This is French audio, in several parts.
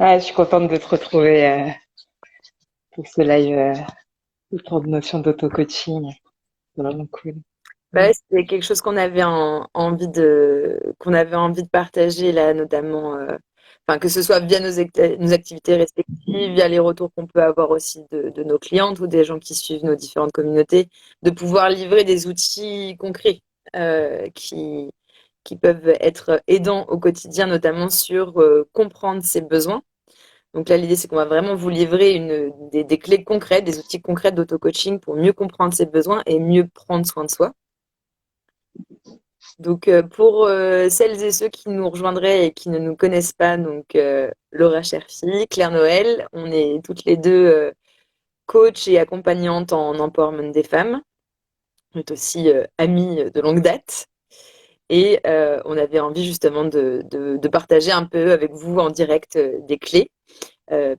Ouais, je suis contente de te retrouver pour ce live autour de notion d'auto-coaching. C'est vraiment cool. Bah Mm. ouais, c'était quelque chose qu'on avait envie de partager là, notamment, enfin, que ce soit via nos activités respectives, via les retours qu'on peut avoir aussi de nos clientes ou des gens qui suivent nos différentes communautés, de pouvoir livrer des outils concrets qui peuvent être aidants au quotidien, notamment sur comprendre ses besoins. Donc là, l'idée, c'est qu'on va vraiment vous livrer des clés concrètes, des outils concrets d'auto-coaching pour mieux comprendre ses besoins et mieux prendre soin de soi. Donc, pour celles et ceux qui nous rejoindraient et qui ne nous connaissent pas, donc Laura Cherfi, Claire Noël, on est toutes les deux coach et accompagnantes en empowerment des femmes. On est aussi amies de longue date. Et on avait envie justement de partager un peu avec vous en direct des clés,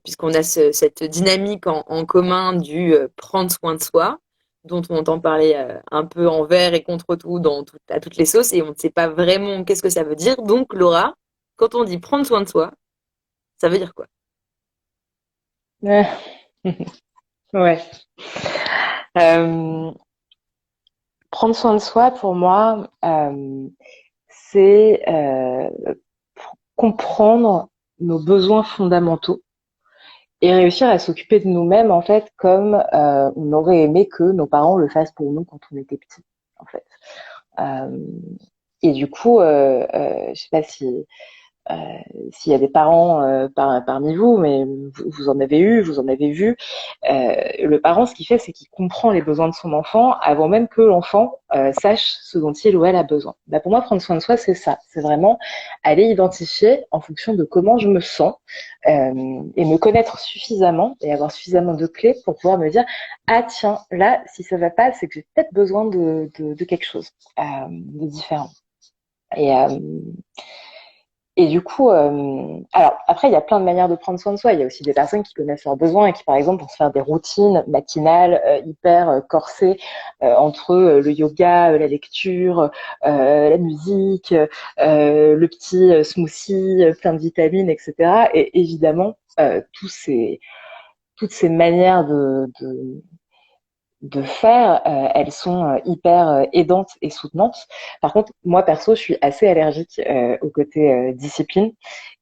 puisqu'on a cette dynamique en commun du prendre soin de soi, dont on entend parler un peu envers et contre tout, à toutes les sauces, et on ne sait pas vraiment qu'est-ce que ça veut dire. Donc, Laura, quand on dit prendre soin de soi, ça veut dire quoi? Ouais. Ouais. Euh, Prendre soin de soi, pour moi, c'est comprendre nos besoins fondamentaux et réussir à s'occuper de nous-mêmes, en fait, comme on aurait aimé que nos parents le fassent pour nous quand on était petits, en fait. Euh, et du coup, je sais pas si Euh, s'il y a des parents parmi vous, mais vous en avez eu, vous en avez vu, le parent, ce qu'il fait, c'est qu'il comprend les besoins de son enfant avant même que l'enfant sache ce dont il ou elle a besoin. Bah, pour moi, prendre soin de soi, c'est ça. C'est vraiment aller identifier en fonction de comment je me sens et me connaître suffisamment et avoir suffisamment de clés pour pouvoir me dire, ah tiens, là, si ça va pas, c'est que j'ai peut-être besoin de quelque chose de différent. Et, euh, et du coup, alors après, il y a plein de manières de prendre soin de soi. Il y a aussi des personnes qui connaissent leurs besoins et qui, par exemple, vont se faire des routines matinales hyper corsées entre le yoga, la lecture, la musique, le petit smoothie plein de vitamines, etc. Et évidemment, toutes ces manières de faire, elles sont hyper aidantes et soutenantes. Par contre, moi perso, je suis assez allergique au côté discipline.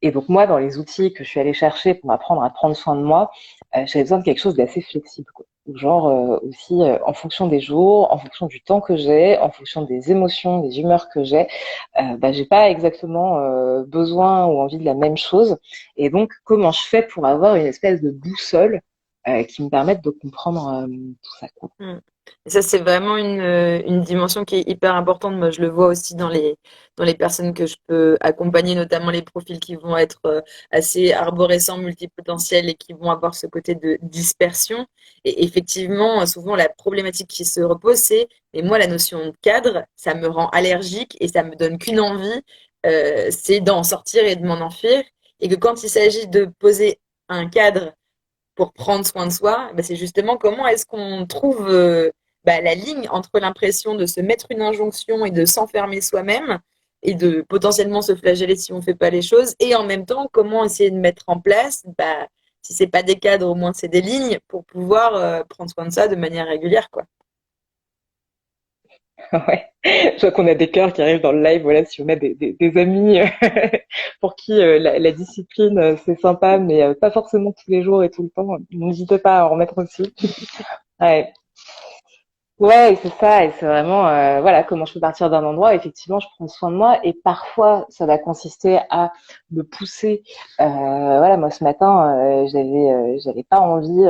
Et donc moi, dans les outils que je suis allée chercher pour apprendre à prendre soin de moi, j'avais besoin de quelque chose d'assez flexible, quoi. Genre aussi en fonction des jours, en fonction du temps que j'ai, en fonction des émotions, des humeurs que j'ai, bah, j'ai pas exactement besoin ou envie de la même chose. Et donc, comment je fais pour avoir une espèce de boussole qui me permette de comprendre tout ça, quoi. Mm. Et ça, c'est vraiment une dimension qui est hyper importante. Moi, je le vois aussi dans les personnes que je peux accompagner, notamment les profils qui vont être assez arborescents, multipotentiels et qui vont avoir ce côté de dispersion. Et effectivement, souvent, la problématique qui se repose, c'est, mais moi, la notion de cadre, ça me rend allergique et ça me donne qu'une envie, c'est d'en sortir et de m'en enfuir. Et que quand il s'agit de poser un cadre pour prendre soin de soi, bah, c'est justement comment est-ce qu'on trouve la ligne entre l'impression de se mettre une injonction et de s'enfermer soi-même et de potentiellement se flageller si on ne fait pas les choses, et en même temps, comment essayer de mettre en place, si c'est pas des cadres, au moins c'est des lignes pour pouvoir prendre soin de ça de manière régulière, quoi. Ouais. Je vois qu'on a des cœurs qui arrivent dans le live. Voilà, si on a des amis pour qui la discipline c'est sympa, mais pas forcément tous les jours et tout le temps, n'hésitez pas à en remettre aussi. Ouais. Ouais, c'est ça, et c'est vraiment, voilà, comment je peux partir d'un endroit, effectivement, je prends soin de moi, et parfois, ça va consister à me pousser. Voilà, moi, ce matin, j'avais pas envie,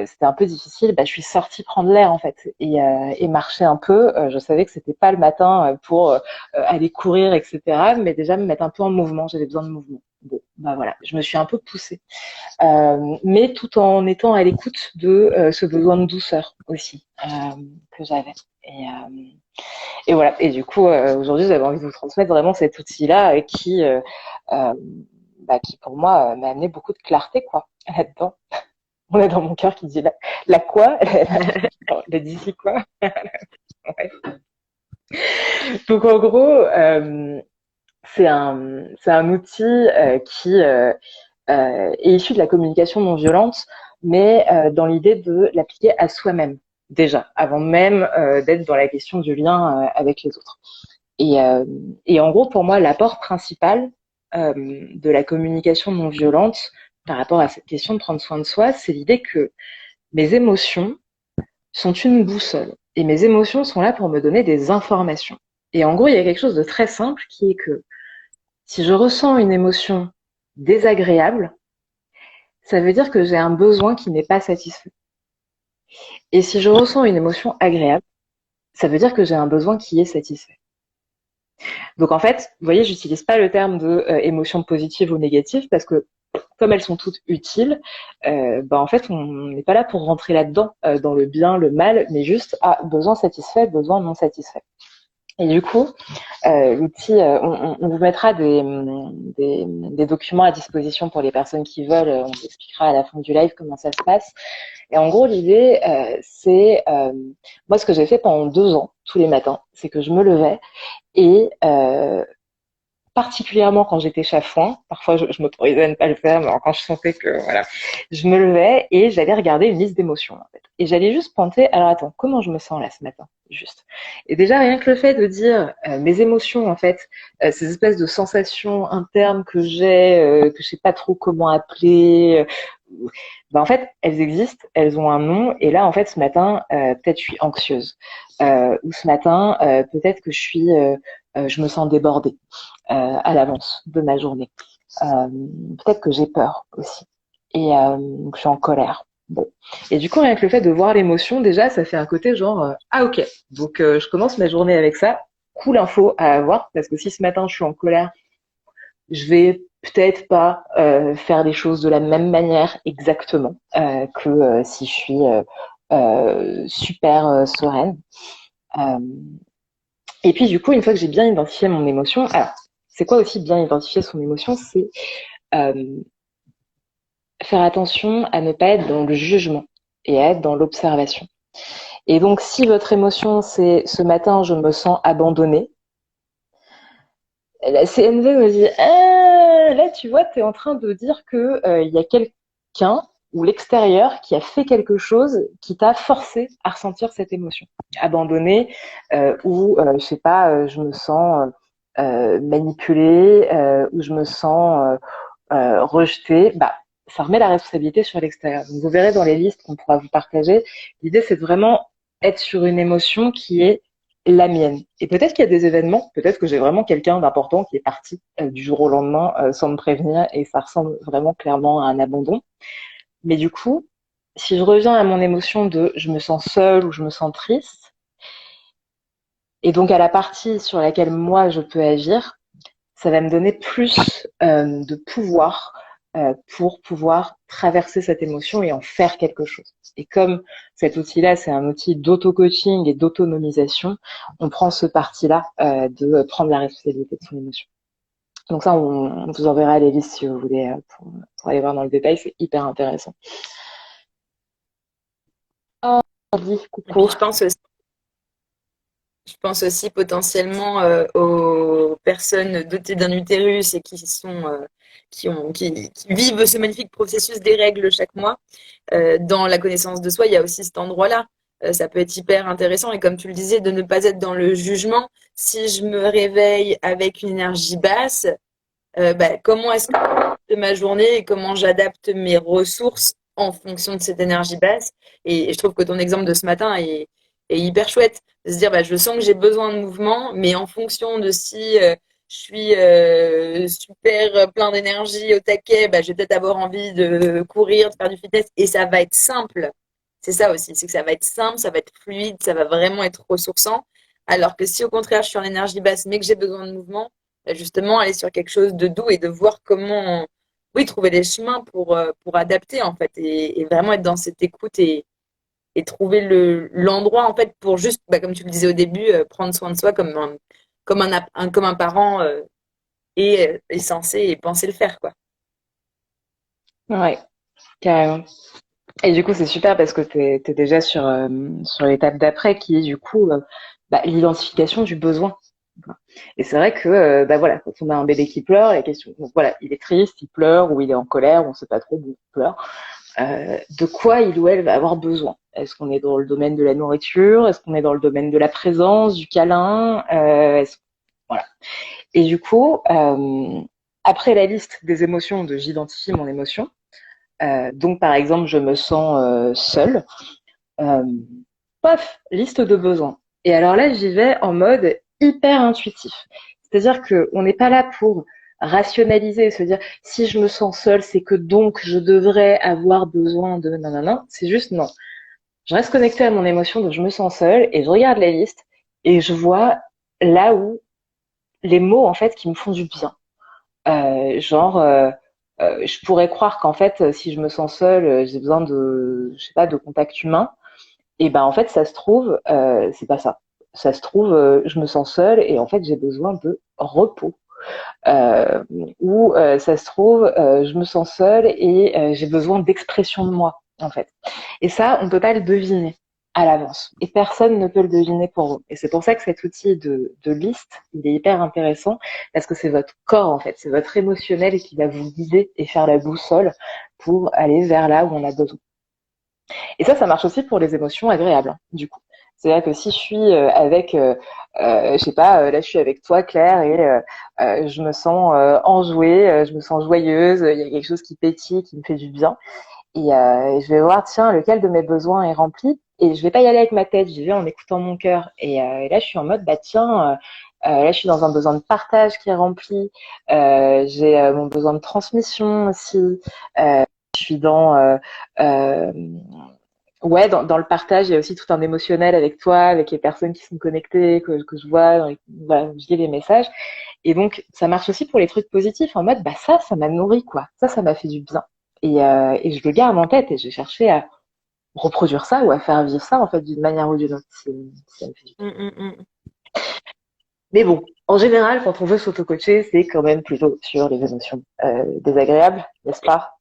c'était un peu difficile, bah, je suis sortie prendre l'air, en fait, et marcher un peu. Je savais que c'était pas le matin pour aller courir, etc., mais déjà me mettre un peu en mouvement, j'avais besoin de mouvement. Bon, bah voilà, je me suis un peu poussée mais tout en étant à l'écoute de ce besoin de douceur aussi que j'avais. Et voilà. Et du coup, aujourd'hui, j'avais envie de vous transmettre vraiment cet outil-là euh, qui pour moi, m'a amené beaucoup de clarté, quoi, là-dedans. On est dans mon cœur qui dit la quoi, la d'ici quoi. Ouais. Donc en gros, c'est un outil est issu de la communication non violente, mais dans l'idée de l'appliquer à soi-même déjà, avant même d'être dans la question du lien avec les autres. Et, euh, et en gros, pour moi, l'apport principal de la communication non violente par rapport à cette question de prendre soin de soi, c'est l'idée que mes émotions sont une boussole. Et mes émotions sont là pour me donner des informations. Et en gros, il y a quelque chose de très simple qui est que si je ressens une émotion désagréable, ça veut dire que j'ai un besoin qui n'est pas satisfait. Et si je ressens une émotion agréable, ça veut dire que j'ai un besoin qui est satisfait. Donc en fait, vous voyez, j'utilise pas le terme de émotion positive ou négative parce que comme elles sont toutes utiles, en fait, on n'est pas là pour rentrer là-dedans, dans le bien, le mal, mais juste à besoin satisfait, besoin non satisfait. Et du coup, l'outil, on vous mettra des documents à disposition pour les personnes qui veulent. On vous expliquera à la fin du live comment ça se passe. Et en gros, l'idée, c'est moi ce que j'ai fait pendant 2 ans, tous les matins, c'est que je me levais et particulièrement quand j'étais chafouin, parfois je m'autorisais à ne pas le faire, mais quand je sentais que voilà, je me levais et j'allais regarder une liste d'émotions en fait. Et j'allais juste pointer, alors attends, comment je me sens là ce matin, juste. Et déjà rien que le fait de dire mes émotions en fait, ces espèces de sensations internes que j'ai, que je sais pas trop comment appeler, en fait elles existent, elles ont un nom. Et là en fait ce matin, peut-être je suis anxieuse, ou ce matin peut-être que je me sens débordée à l'avance de ma journée. Peut-être que j'ai peur aussi et que je suis en colère. Bon. Et du coup, rien que le fait de voir l'émotion, déjà, ça fait un côté genre ah ok. Donc je commence ma journée avec ça. Cool info à avoir parce que si ce matin je suis en colère, je vais peut-être pas faire les choses de la même manière exactement que si je suis super sereine. Euh, et puis du coup, une fois que j'ai bien identifié mon émotion, alors c'est quoi aussi bien identifier son émotion? C'est euh, faire attention à ne pas être dans le jugement et à être dans l'observation. Et donc, si votre émotion, c'est ce matin, je me sens abandonnée, la CNV me dit ah, là, tu vois, tu es en train de dire que il y a quelqu'un ou l'extérieur qui a fait quelque chose qui t'a forcé à ressentir cette émotion. Abandonnée ou, je sais pas, je me sens manipulée ou je me sens rejetée. Bah, ça remet la responsabilité sur l'extérieur. Donc, vous verrez dans les listes qu'on pourra vous partager, l'idée, c'est de vraiment être sur une émotion qui est la mienne. Et peut-être qu'il y a des événements, peut-être que j'ai vraiment quelqu'un d'important qui est parti du jour au lendemain sans me prévenir et ça ressemble vraiment clairement à un abandon. Mais du coup, si je reviens à mon émotion de je me sens seule ou je me sens triste, et donc à la partie sur laquelle moi je peux agir, ça va me donner plus de pouvoir pour pouvoir traverser cette émotion et en faire quelque chose. Et comme cet outil-là, c'est un outil d'auto-coaching et d'autonomisation, on prend ce parti-là de prendre la responsabilité de son émotion. Donc ça, on vous enverra les listes si vous voulez pour aller voir dans le détail, c'est hyper intéressant. Oh, dis, Et puis coucou. je pense aussi potentiellement aux personnes dotées d'un utérus et qui sont qui vivent ce magnifique processus des règles chaque mois. Dans la connaissance de soi, il y a aussi cet endroit-là. Ça peut être hyper intéressant et comme tu le disais, de ne pas être dans le jugement. Si je me réveille avec une énergie basse, comment est-ce que de ma journée et comment j'adapte mes ressources en fonction de cette énergie basse. Et je trouve que ton exemple de ce matin est hyper chouette. De se dire, je sens que j'ai besoin de mouvement, mais en fonction de si je suis super plein d'énergie au taquet, je vais peut-être avoir envie de courir, de faire du fitness. Et ça va être simple. C'est ça aussi, c'est que ça va être simple, ça va être fluide, ça va vraiment être ressourçant. Alors que si au contraire je suis en énergie basse mais que j'ai besoin de mouvement, justement aller sur quelque chose de doux et de voir comment, oui, trouver des chemins pour adapter en fait et vraiment être dans cette écoute et trouver l'endroit en fait pour juste, comme tu le disais au début, prendre soin de soi comme un parent est censé et penser le faire quoi. Ouais, carrément. Et du coup, c'est super parce que t'es déjà sur l'étape d'après qui est du coup l'identification du besoin. Et c'est vrai que, voilà, quand on a un bébé qui pleure, la question, donc voilà, il est triste, il pleure, ou il est en colère, on sait pas trop, bon, il pleure. De quoi il ou elle va avoir besoin? Est-ce qu'on est dans le domaine de la nourriture? Est-ce qu'on est dans le domaine de la présence, du câlin? Voilà. Et du coup, après la liste des émotions, j'identifie mon émotion. Donc, par exemple, je me sens seule. Euh, Paf, liste de besoins. Et alors là, j'y vais en mode hyper intuitif. C'est-à-dire que on n'est pas là pour rationaliser et se dire si je me sens seule, c'est que donc je devrais avoir besoin de non non non. C'est juste non. Je reste connectée à mon émotion de je me sens seule et je regarde la liste et je vois là où les mots en fait qui me font du bien. Genre je pourrais croire qu'en fait si je me sens seule, j'ai besoin de je sais pas de contact humain. Et ben en fait, ça se trouve, c'est pas ça. Ça se trouve, je me sens seule et en fait, j'ai besoin de repos. Euh, ou ça se trouve, je me sens seule et j'ai besoin d'expression de moi, en fait. Et ça, on peut pas le deviner à l'avance. Et personne ne peut le deviner pour vous. Et c'est pour ça que cet outil de liste, il est hyper intéressant parce que c'est votre corps, en fait. C'est votre émotionnel qui va vous guider et faire la boussole pour aller vers là où on a besoin. Et ça marche aussi pour les émotions agréables, hein, du coup. C'est-à-dire que si je suis avec, je sais pas, là je suis avec toi Claire et je me sens enjouée, je me sens joyeuse, il y a quelque chose qui pétille, qui me fait du bien. Et je vais voir, tiens, lequel de mes besoins est rempli. Et je vais pas y aller avec ma tête, j'y vais en écoutant mon cœur. Et là je suis en mode, bah tiens, là je suis dans un besoin de partage qui est rempli. J'ai mon besoin de transmission aussi. Je suis dans ouais, dans le partage, il y a aussi tout un émotionnel avec toi, avec les personnes qui sont connectées, que je vois, voilà, je lis les messages. Et donc, ça marche aussi pour les trucs positifs, en mode, bah ça m'a nourri, quoi. Ça m'a fait du bien. Et je le garde en tête et je vais chercher à reproduire ça ou à faire vivre ça, en fait, d'une manière ou d'une autre, si ça me fait du bien. Mm, mm, mm. Mais bon, en général, quand on veut s'auto-coacher, c'est quand même plutôt sur les émotions désagréables, n'est-ce pas?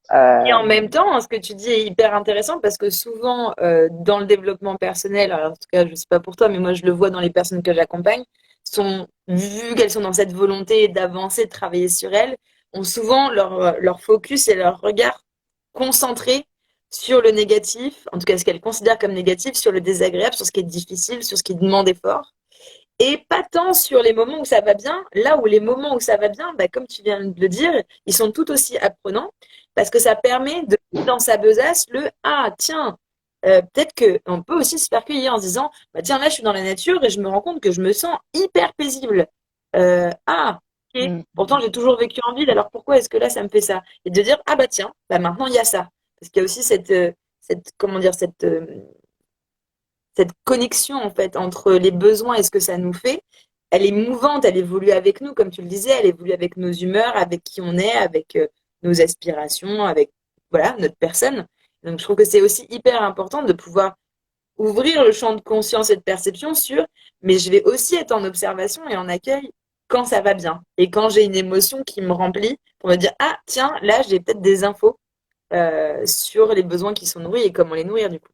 Et en même temps, ce que tu dis est hyper intéressant parce que souvent, dans le développement personnel, alors en tout cas, je ne sais pas pour toi, mais moi, je le vois dans les personnes que j'accompagne, sont, vu qu'elles sont dans cette volonté d'avancer, de travailler sur elles, ont souvent leur focus et leur regard concentré sur le négatif, en tout cas ce qu'elles considèrent comme négatif, sur le désagréable, sur ce qui est difficile, sur ce qui demande effort. Et pas tant sur les moments où ça va bien, là où les moments où ça va bien, bah, comme tu viens de le dire, ils sont tout aussi apprenants parce que ça permet de mettre dans sa besace le ah tiens, peut-être que on peut aussi se faire cueillir en se disant bah tiens là je suis dans la nature et je me rends compte que je me sens hyper paisible. Ah ok, Mm. pourtant j'ai toujours vécu en ville, alors pourquoi est-ce que là ça me fait ça? Et de dire ah bah tiens, bah maintenant il y a ça parce qu'il y a aussi cette comment dire cette connexion en fait entre les besoins et ce que ça nous fait, elle est mouvante, elle évolue avec nous, comme tu le disais, elle évolue avec nos humeurs, avec qui on est, avec nos aspirations, avec voilà notre personne. Donc je trouve que c'est aussi hyper important de pouvoir ouvrir le champ de conscience et de perception sur, mais je vais aussi être en observation et en accueil quand ça va bien et quand j'ai une émotion qui me remplit pour me dire ah tiens là j'ai peut-être des infos sur les besoins qui sont nourris et comment les nourrir du coup.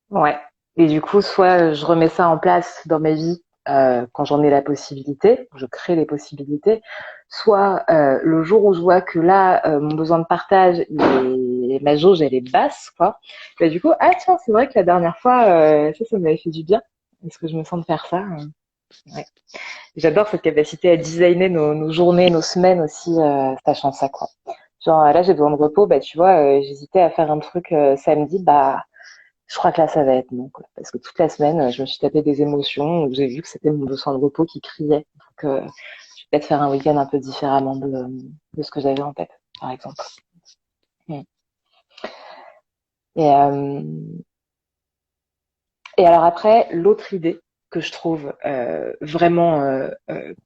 Ouais. Et du coup, soit je remets ça en place dans ma vie quand j'en ai la possibilité, je crée les possibilités, soit le jour où je vois que là, mon besoin de partage, ma jauge, elle est basse, quoi. Bah, du coup, ah tiens, c'est vrai que la dernière fois, ça m'avait fait du bien. Est-ce que je me sens de faire ça? Ouais. J'adore cette capacité à designer nos journées, nos semaines aussi, sachant ça, quoi. Genre là, j'ai besoin de repos, bah tu vois, j'hésitais à faire un truc samedi, bah je crois que là, ça va être non, quoi. Parce que toute la semaine, je me suis tapé des émotions où j'ai vu que c'était mon besoin de repos qui criait. Donc, je vais peut-être faire un week-end un peu différemment de ce que j'avais en tête, par exemple. Mm. Et, euh, et alors après, l'autre idée que je trouve vraiment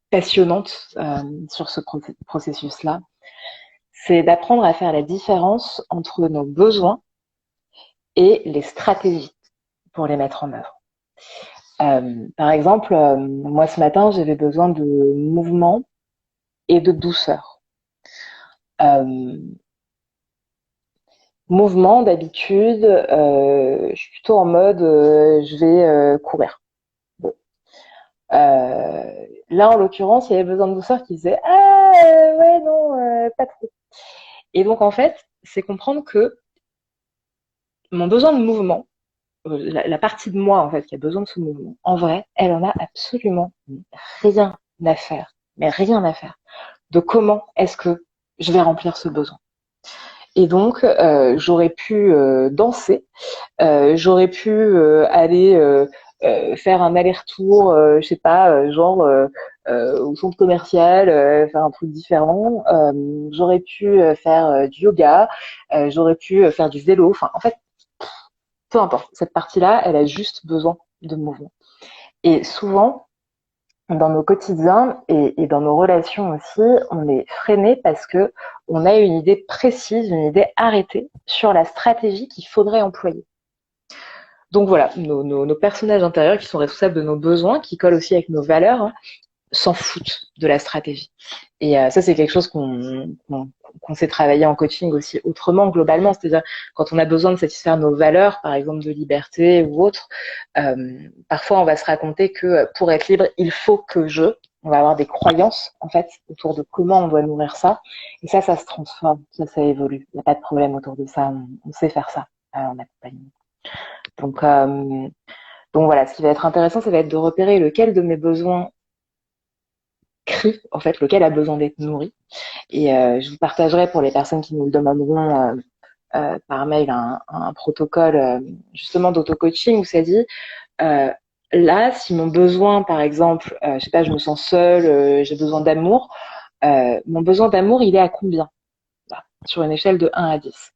passionnante sur ce processus-là, c'est d'apprendre à faire la différence entre nos besoins et les stratégies pour les mettre en œuvre. Par exemple, moi ce matin, j'avais besoin de mouvement et de douceur. Euh, Mouvement, d'habitude, je suis plutôt en mode je vais courir. Bon. Là, en l'occurrence, il y avait besoin de douceur qui disait ah ouais non pas trop. Et donc en fait, c'est comprendre que mon besoin de mouvement, la partie de moi en fait qui a besoin de ce mouvement, en vrai, elle en a absolument rien à faire, mais rien à faire de comment est-ce que je vais remplir ce besoin. Et donc j'aurais pu danser, j'aurais pu aller faire un aller-retour, je sais pas, genre au centre commercial, faire un truc différent. J'aurais pu faire du yoga, j'aurais pu faire du vélo. Enfin, en fait, peu importe. Cette partie-là, elle a juste besoin de mouvement. Et souvent, dans nos quotidiens et dans nos relations aussi, on est freiné parce que on a une idée précise, une idée arrêtée sur la stratégie qu'il faudrait employer. Donc voilà, nos personnages intérieurs qui sont responsables de nos besoins, qui collent aussi avec nos valeurs, hein, s'en foutent de la stratégie. Et ça, c'est quelque chose qu'on sait travailler en coaching aussi autrement, globalement. C'est-à-dire, quand on a besoin de satisfaire nos valeurs, par exemple de liberté ou autre, parfois on va se raconter que pour être libre, il faut que on va avoir des croyances, en fait, autour de comment on doit nourrir ça. Et ça se transforme, ça évolue. Il n'y a pas de problème autour de ça. On sait faire ça en accompagnement. Donc, donc voilà, ce qui va être intéressant, ça va être de repérer lequel de mes besoins crie, en fait, lequel a besoin d'être nourri. Et je vous partagerai pour les personnes qui nous le demanderont par mail un protocole justement d'auto-coaching où ça dit là, si mon besoin, par exemple, je sais pas, je me sens seule, j'ai besoin d'amour, mon besoin d'amour, il est à combien là, sur une échelle de 1 à 10.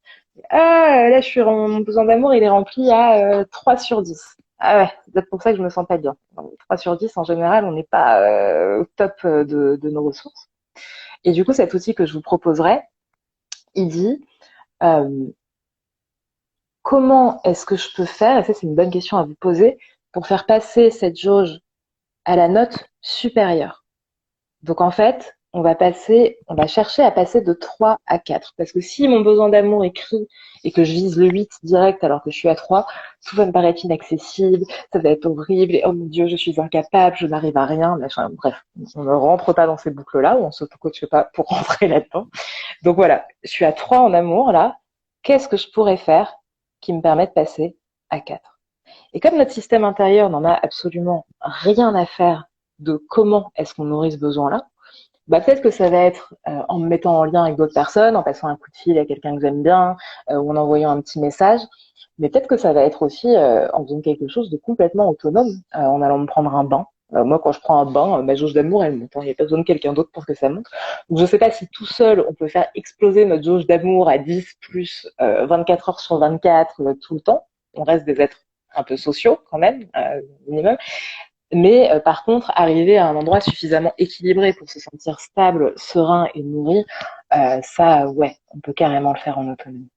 Ah, là, mon besoin d'amour, il est rempli à 3 sur 10. Ah ouais, c'est peut-être pour ça que je me sens pas bien. Donc, 3 sur 10, en général, on n'est pas au top de nos ressources. Et du coup, cet outil que je vous proposerai, il dit euh, comment est-ce que je peux faire, et ça c'est une bonne question à vous poser, pour faire passer cette jauge à la note supérieure. Donc en fait, on va chercher à passer de 3 à 4. Parce que si mon besoin d'amour est crie et que je vise le 8 direct alors que je suis à 3, tout va me paraître inaccessible, ça va être horrible, et oh mon Dieu, je suis incapable, je n'arrive à rien, machin. Bref, on ne rentre pas dans ces boucles-là, ou on se coache pas pour rentrer là-dedans. Donc voilà, je suis à 3 en amour là. Qu'est-ce que je pourrais faire qui me permet de passer à 4? Et comme notre système intérieur n'en a absolument rien à faire de comment est-ce qu'on nourrit ce besoin-là, bah peut-être que ça va être en me mettant en lien avec d'autres personnes, en passant un coup de fil à quelqu'un que j'aime bien, ou en envoyant un petit message. Mais peut-être que ça va être aussi en faisant quelque chose de complètement autonome, en allant me prendre un bain. Moi, quand je prends un bain, ma jauge d'amour, elle monte. Il n'y a pas besoin de quelqu'un d'autre pour que ça monte. Donc, je ne sais pas si tout seul, on peut faire exploser notre jauge d'amour à 10 plus 24 heures sur 24 tout le temps. On reste des êtres un peu sociaux quand même, minimum. Mais par contre, arriver à un endroit suffisamment équilibré pour se sentir stable, serein et nourri, ça, ouais, on peut carrément le faire en autonomie.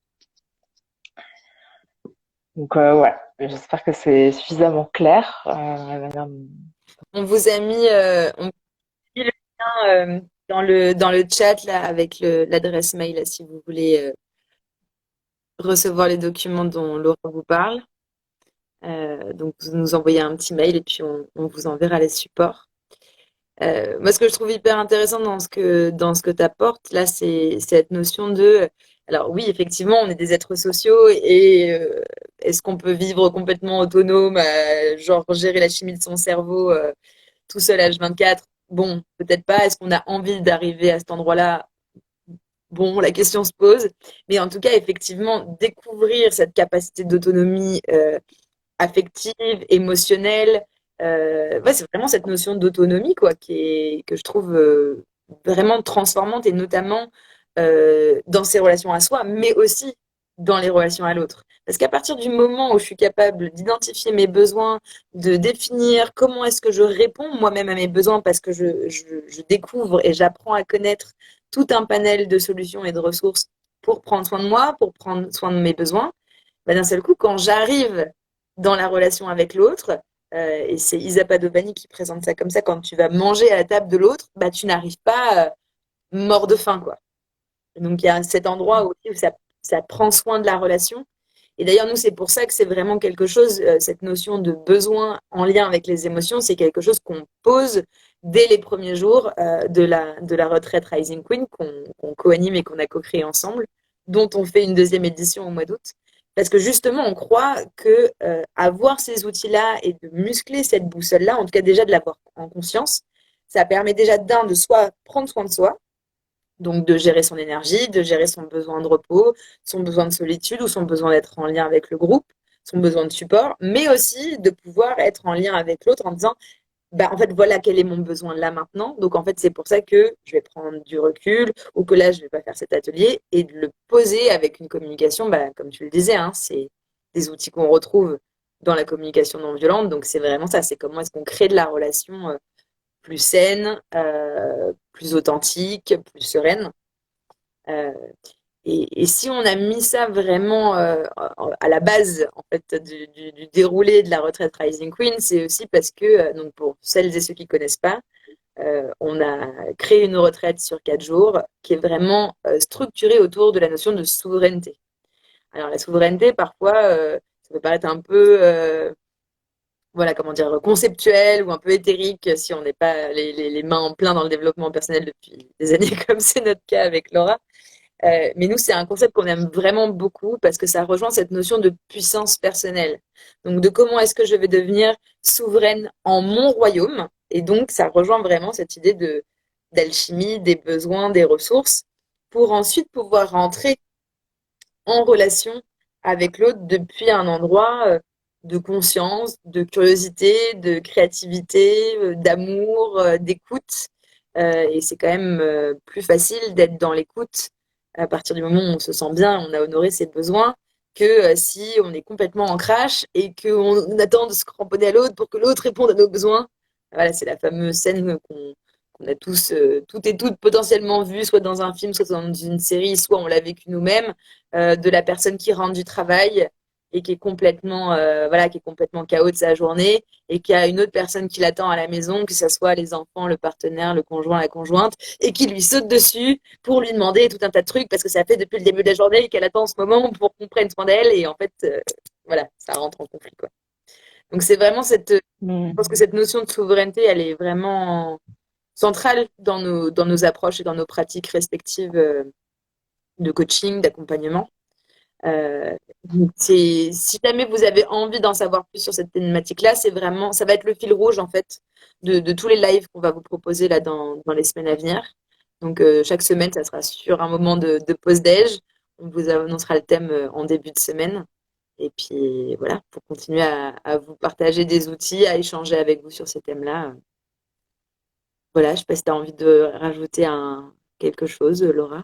Donc voilà, j'espère que c'est suffisamment clair. On vous a mis, on mis le lien dans le chat là avec l'adresse mail là, si vous voulez recevoir les documents dont Laura vous parle. Donc vous nous envoyez un petit mail et puis on vous enverra les supports. Moi, ce que je trouve hyper intéressant dans ce que tu apportes, là, c'est cette notion de. Alors, oui, effectivement, on est des êtres sociaux et est-ce qu'on peut vivre complètement autonome, genre gérer la chimie de son cerveau tout seul à H24? Bon, peut-être pas. Est-ce qu'on a envie d'arriver à cet endroit-là? Bon, la question se pose. Mais en tout cas, effectivement, découvrir cette capacité d'autonomie affective, émotionnelle. Ouais, c'est vraiment cette notion d'autonomie quoi, que je trouve vraiment transformante et notamment dans ses relations à soi, mais aussi dans les relations à l'autre. Parce qu'à partir du moment où je suis capable d'identifier mes besoins, de définir comment est-ce que je réponds moi-même à mes besoins, parce que je découvre et j'apprends à connaître tout un panel de solutions et de ressources pour prendre soin de moi, pour prendre soin de mes besoins, bah, d'un seul coup, quand j'arrive dans la relation avec l'autre, et c'est Isa Padovani qui présente ça comme ça, quand tu vas manger à la table de l'autre, bah, tu n'arrives pas mort de faim, quoi. Donc il y a cet endroit aussi où ça prend soin de la relation. Et d'ailleurs, nous, c'est pour ça que c'est vraiment quelque chose, cette notion de besoin en lien avec les émotions, c'est quelque chose qu'on pose dès les premiers jours de la retraite Rising Queen qu'on co-anime et qu'on a co-créé ensemble, dont on fait une deuxième édition au mois d'août. Parce que justement, on croit que avoir ces outils-là et de muscler cette boussole-là, en tout cas déjà de l'avoir en conscience, ça permet déjà de soit prendre soin de soi, donc de gérer son énergie, de gérer son besoin de repos, son besoin de solitude ou son besoin d'être en lien avec le groupe, son besoin de support, mais aussi de pouvoir être en lien avec l'autre en disant, bah, en fait, voilà quel est mon besoin là maintenant. Donc, en fait, c'est pour ça que je vais prendre du recul ou que là, je vais pas faire cet atelier et de le poser avec une communication, bah, comme tu le disais, hein, c'est des outils qu'on retrouve dans la communication non violente. Donc, c'est vraiment ça. C'est comment est-ce qu'on crée de la relation plus saine, plus authentique, plus sereine. Euh, et si on a mis ça vraiment à la base en fait du déroulé de la retraite Rising Queen, c'est aussi parce que donc pour celles et ceux qui connaissent pas, on a créé une retraite sur 4 jours qui est vraiment structurée autour de la notion de souveraineté. Alors la souveraineté, parfois, ça peut paraître un peu voilà, comment dire, conceptuel ou un peu éthérique si on n'est pas les mains en plein dans le développement personnel depuis des années, comme c'est notre cas avec Laura. Mais nous, c'est un concept qu'on aime vraiment beaucoup parce que ça rejoint cette notion de puissance personnelle. Donc, de comment est-ce que je vais devenir souveraine en mon royaume. Et donc, ça rejoint vraiment cette idée d'alchimie, des besoins, des ressources, pour ensuite pouvoir rentrer en relation avec l'autre depuis un endroit de conscience, de curiosité, de créativité, d'amour, d'écoute. Et c'est quand même plus facile d'être dans l'écoute à partir du moment où on se sent bien, on a honoré ses besoins, que si on est complètement en crash et qu'on attend de se cramponner à l'autre pour que l'autre réponde à nos besoins. Voilà, c'est la fameuse scène qu'on a tous, toutes et toutes potentiellement vue, soit dans un film, soit dans une série, soit on l'a vécu nous-mêmes, de la personne qui rentre du travail et qui est complètement, voilà, qui est complètement KO de sa journée et qui a une autre personne qui l'attend à la maison, que ce soit les enfants, le partenaire, le conjoint, la conjointe, et qui lui saute dessus pour lui demander tout un tas de trucs parce que ça fait depuis le début de la journée qu'elle attend en ce moment pour qu'on prenne soin d'elle et en fait, voilà, ça rentre en conflit, quoi. Donc c'est vraiment je pense que cette notion de souveraineté, elle est vraiment centrale dans nos approches et dans nos pratiques respectives de coaching, d'accompagnement. Si jamais vous avez envie d'en savoir plus sur cette thématique-là, c'est vraiment, ça va être le fil rouge en fait de tous les lives qu'on va vous proposer là dans les semaines à venir. Donc chaque semaine, ça sera sur un moment de pause déj. On vous annoncera le thème en début de semaine. Et puis voilà, pour continuer à vous partager des outils, à échanger avec vous sur ces thèmes-là. Voilà, je ne sais pas si tu as envie de rajouter quelque chose, Laura.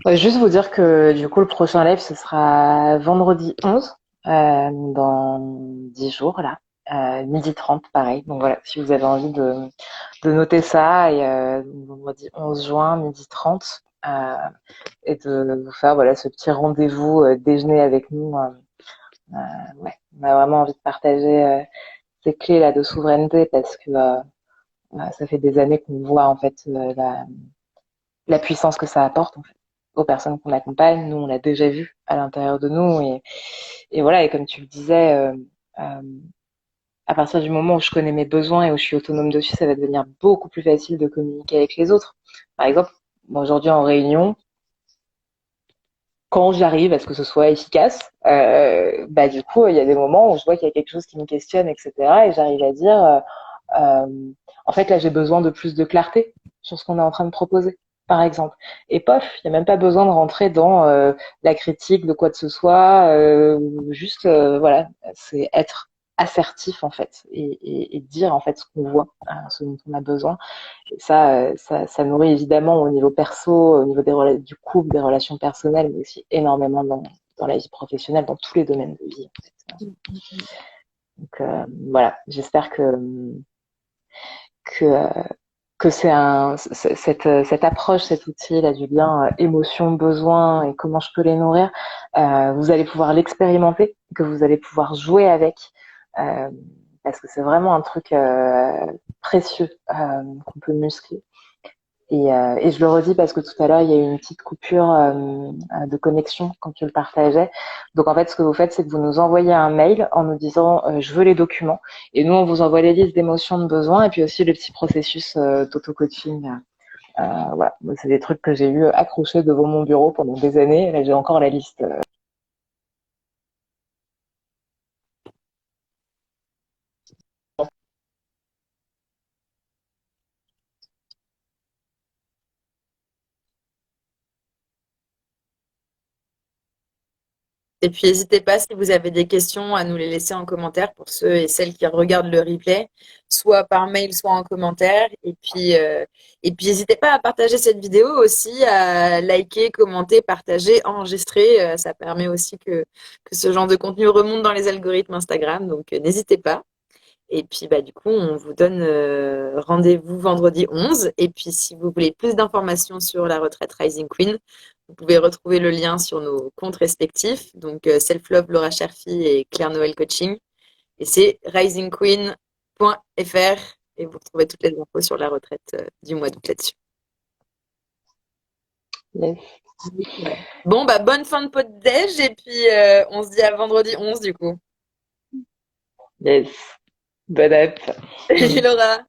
Ouais, juste vous dire que du coup le prochain live ce sera vendredi 11 dans 10 jours là, 12h30 pareil. Donc voilà, si vous avez envie de noter ça et vendredi 11 juin 12h30 et de vous faire voilà ce petit rendez-vous déjeuner avec nous. Ouais, on a vraiment envie de partager ces clés là de souveraineté parce que ça fait des années qu'on voit en fait la puissance que ça apporte en fait, aux personnes qu'on accompagne. Nous, on l'a déjà vu à l'intérieur de nous et voilà. Et comme tu le disais, euh, à partir du moment où je connais mes besoins et où je suis autonome dessus, ça va devenir beaucoup plus facile de communiquer avec les autres. Par exemple, moi, aujourd'hui en réunion, quand j'arrive à ce que ce soit efficace, bah du coup, il y a des moments où je vois qu'il y a quelque chose qui me questionne, etc. Et j'arrive à dire, en fait, là, j'ai besoin de plus de clarté sur ce qu'on est en train de proposer, par exemple. Et pof, il n'y a même pas besoin de rentrer dans la critique de quoi que ce soit. Juste, voilà, c'est être assertif en fait et dire en fait ce qu'on voit, ce dont on a besoin. Et ça nourrit évidemment au niveau perso, au niveau du couple, des relations personnelles, mais aussi énormément dans la vie professionnelle, dans tous les domaines de vie. En fait. Donc voilà, j'espère que que c'est cette approche, cet outil là du lien émotion, besoin et comment je peux les nourrir, vous allez pouvoir l'expérimenter, que vous allez pouvoir jouer avec, euh, parce que c'est vraiment un truc précieux qu'on peut muscler. Et je le redis parce que tout à l'heure, il y a eu une petite coupure de connexion quand tu le partageais. Donc en fait, ce que vous faites, c'est que vous nous envoyez un mail en nous disant je veux les documents. Et nous, on vous envoie les listes d'émotions de besoin et puis aussi le petit processus d'auto-coaching. Voilà, c'est des trucs que j'ai eu accrochés devant mon bureau pendant des années. Là, j'ai encore la liste. Et puis, n'hésitez pas si vous avez des questions à nous les laisser en commentaire pour ceux et celles qui regardent le replay, soit par mail, soit en commentaire. Et puis, n'hésitez pas à partager cette vidéo aussi, à liker, commenter, partager, enregistrer. Ça permet aussi que ce genre de contenu remonte dans les algorithmes Instagram. Donc, n'hésitez pas. Et puis, bah, du coup, on vous donne rendez-vous vendredi 11. Et puis, si vous voulez plus d'informations sur la retraite Rising Queen, vous pouvez retrouver le lien sur nos comptes respectifs. Donc, Self-Love, Laura Cherfi et Claire Noël Coaching. Et c'est risingqueen.fr. Et vous retrouvez toutes les infos sur la retraite du mois d'août là-dessus. Yes. Ouais. Bon, bah, bonne fin de pot de déj. Et puis, on se dit à vendredi 11, du coup. Yes. Bonne app. Salut Laura.